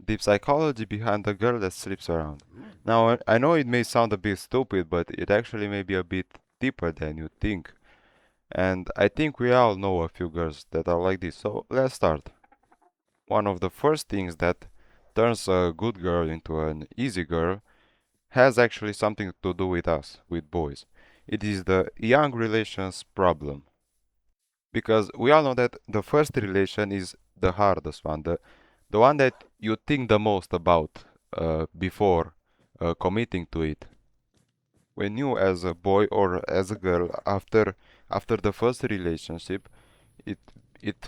The psychology behind the girl that sleeps around. Now, I know it may sound a bit stupid, but it actually may be a bit deeper than you think. And I think we all know a few girls that are like this. So let's start. One of the first things that turns a good girl into an easy girl has actually something to do with us, with boys. It is the young relations problem. Because we all know that the first relation is the hardest one, the one that you think the most about before committing to it. When you, as a boy or as a girl, after the first relationship, it it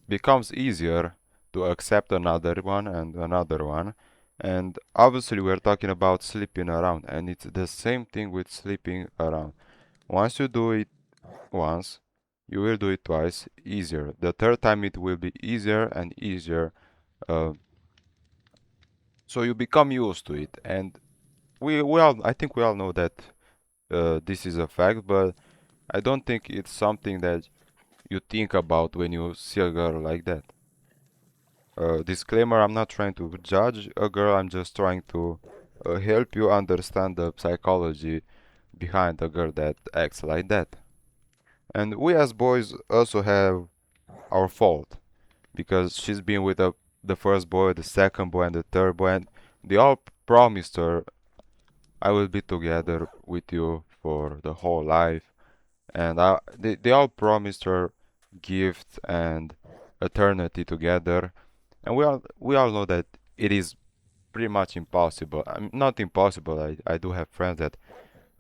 becomes easier to accept another one and another one. And obviously, we're talking about sleeping around, and it's the same thing with sleeping around. Once you do it once, you will do it twice, easier. The third time it will be easier and easier. Uh, so you become used to it, and I think we all know that this is a fact, but I don't think it's something that you think about when you see a girl like that. Disclaimer, I'm not trying to judge a girl, I'm just trying to help you understand the psychology behind a girl that acts like that. And we as boys also have our fault because she's been with the first boy, the second boy, and the third boy, and they all promised her, I will be together with you for the whole life. And they all promised her gifts and eternity together. And we all know that it is pretty much impossible. Not impossible. I do have friends that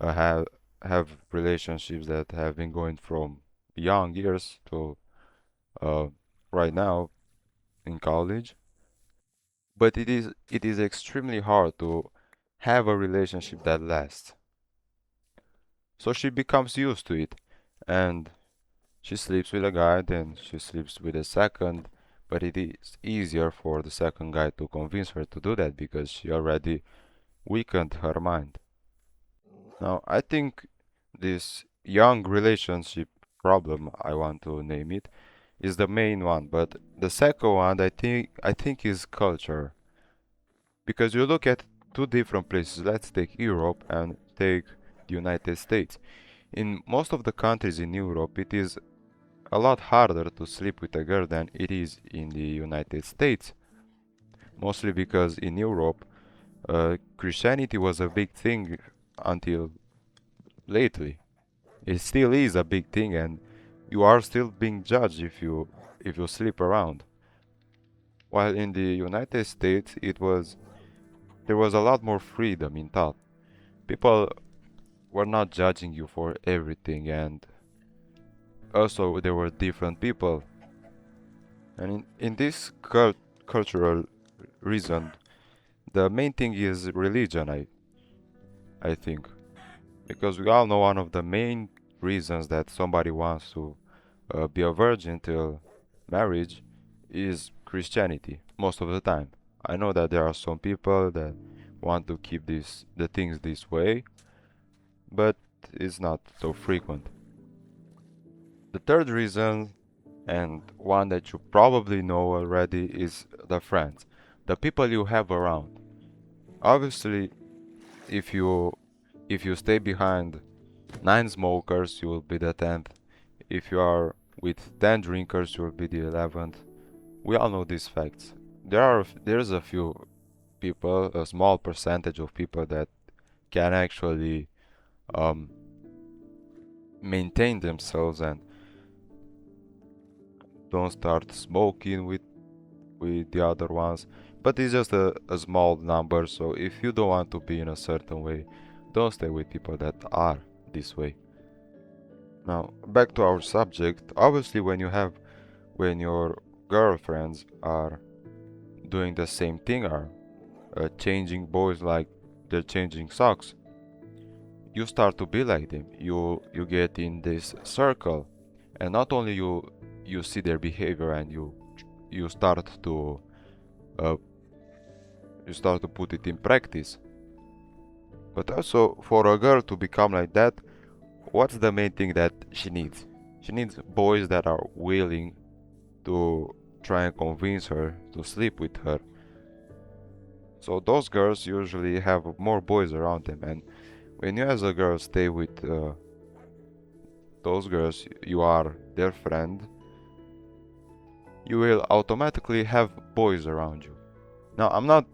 have relationships that have been going from young years to uh, right now in college. But it is extremely hard to have a relationship that lasts. So she becomes used to it, and she sleeps with a guy, then she sleeps with a second. But it is easier for the second guy to convince her to do that because she already weakened her mind. Now, I think this young relationship problem, I want to name it, is the main one. But the second one, I think is culture. Because you look at two different places. Let's take Europe and take the United States. In most of the countries in Europe, it is a lot harder to sleep with a girl than it is in the United States. Mostly because in Europe, Christianity was a big thing until lately. It still is a big thing, and you are still being judged if you sleep around. While in the United States, there was a lot more freedom in thought. People were not judging you for everything, and also there were different people. And in this cultural reason, the main thing is religion, I think. Because we all know one of the main reasons that somebody wants to be a virgin till marriage is Christianity, most of the time. I know that there are some people that want to keep the things this way, but it's not so frequent. The third reason, and one that you probably know already, is the friends, the people you have around. Obviously, if you if you stay behind nine smokers, you will be the 10th. If you are with 10 drinkers, you will be the 11th. We all know these facts. There's a few people, a small percentage of people that can actually um, maintain themselves and don't start smoking with the other ones. But it's just a small number, so if you don't want to be in a certain way, don't stay with people that are this way. Now, back to our subject. Obviously, when your girlfriends are doing the same thing, are changing boys like they're changing socks, you start to be like them. You get in this circle, and not only you see their behavior and you start to uh, you start to put it in practice. But also for a girl to become like that, what's the main thing that she needs? She needs boys that are willing to try and convince her to sleep with her. So those girls usually have more boys around them, and when you as a girl stay with those girls, you are their friend, you will automatically have boys around you. Now, I'm not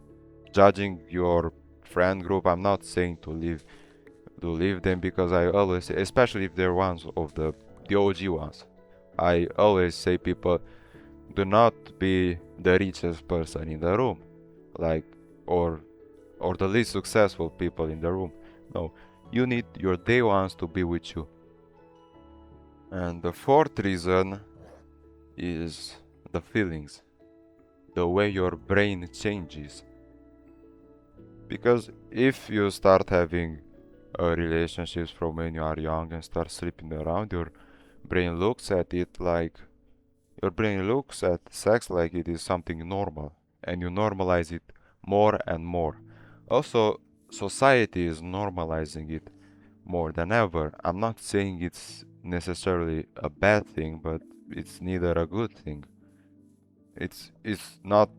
judging your friend group. I'm not saying to leave them because I always, especially if they're ones of the OG ones, I always say people do not be the richest person in the room, like or or the least successful people in the room. No, you need your day ones to be with you. And the fourth reason is the feelings, the way your brain changes. Because if you start having relationships from when you are young and start sleeping around, brain looks at it like your brain looks at sex like it is something normal, and you normalize it more and more. Also, society is normalizing it more than ever. I'm not saying it's necessarily a bad thing, but it's neither a good thing. It's not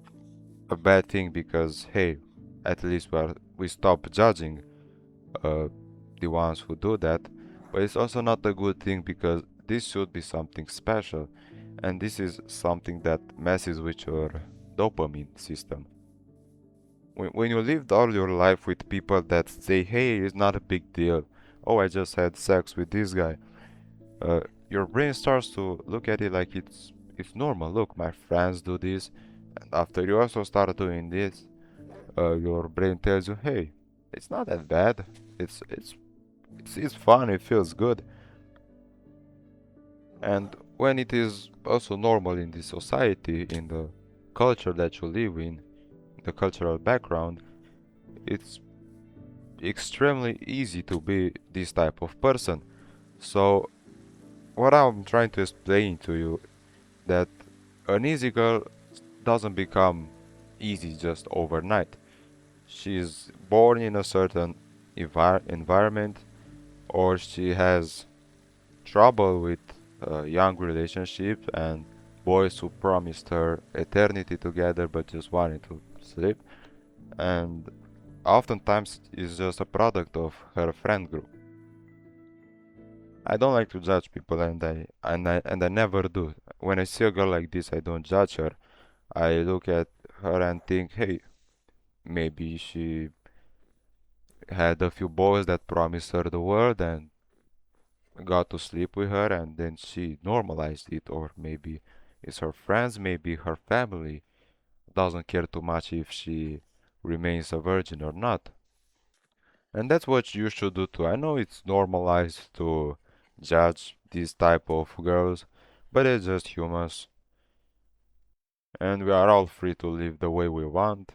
a bad thing because hey, at least we stop judging uh, the ones who do that. But it's also not a good thing because this should be something special, and this is something that messes with your dopamine system. When you lived all your life with people that say, hey, it's not a big deal. Oh, I just had sex with this guy. Uh, your brain starts to look at it like it's normal. Look, my friends do this, and after you also start doing this, your brain tells you, hey, it's not that bad. It's fun. It feels good. And when it is also normal in the society, in the culture that you live in, the cultural background, it's extremely easy to be this type of person. So what I'm trying to explain to you that an easy girl doesn't become easy just overnight. She's born in a certain environment, or she has trouble with young relationships and boys who promised her eternity together but just wanted to sleep, and oftentimes it's just a product of her friend group. I don't like to judge people, and I never do. When I see a girl like this, I don't judge her. I look at her and think, hey, maybe she had a few boys that promised her the world and got to sleep with her, and then she normalized it. Or maybe it's her friends, maybe her family doesn't care too much if she remains a virgin or not. And that's what you should do too. I know it's normalized to judge this type of girls, but they're just humans, and we are all free to live the way we want.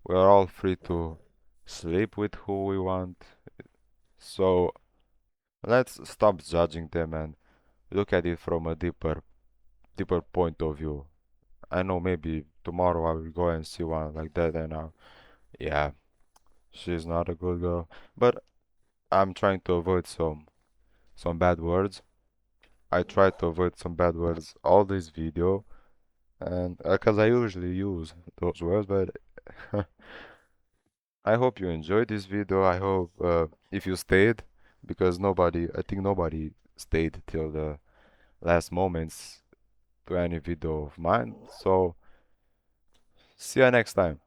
We are all free to sleep with who we want. So let's stop judging them and look at it from a deeper point of view. I know maybe tomorrow I will go and see one like that and yeah, she's not a good girl. But I'm trying to avoid some bad words. I try to avoid some bad words all this video, and because I usually use those words, but I hope you enjoyed this video. I hope if you stayed, because I think nobody stayed till the last moments to any video of mine. So see you next time.